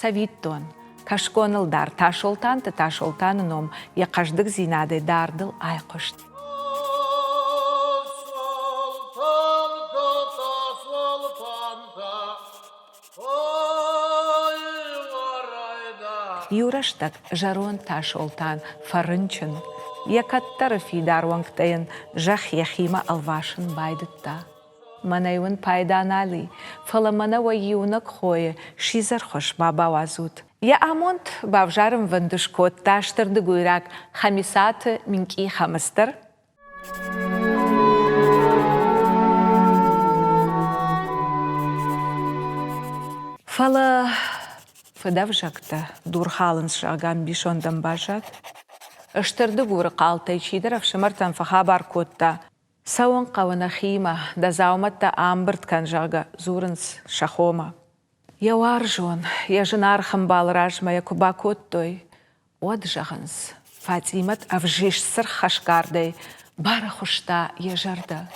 Савиттон, кашконылдар ташолтан ты ташолтаныном, яқаждық зинады дардыл айқышт. Юраштак жарон ташолтан фарынчын, якаттары фидар ваңктайын жақ яхима алвашын байдытта. Манайвын пайданали, фаламана вайюнак хойы, шизар хош баба вазут. Я амонт бавжарым вандышкот таштырды гуйрак хамисаты минки хамыстыр. Фала фыдавжакта дурхалын шаган бишондам бажат. Ыштырды гуры қалтай чидырав шымыртан фахабар котта. Сауын қауына хима, да зауматта амбырт канжага зурынс шахома. Я варжон, я жынар хымбал ражма, я куба коттой. Од жағынс, Фатимат авжиш сыр хашкардай, бара хушта я жарда.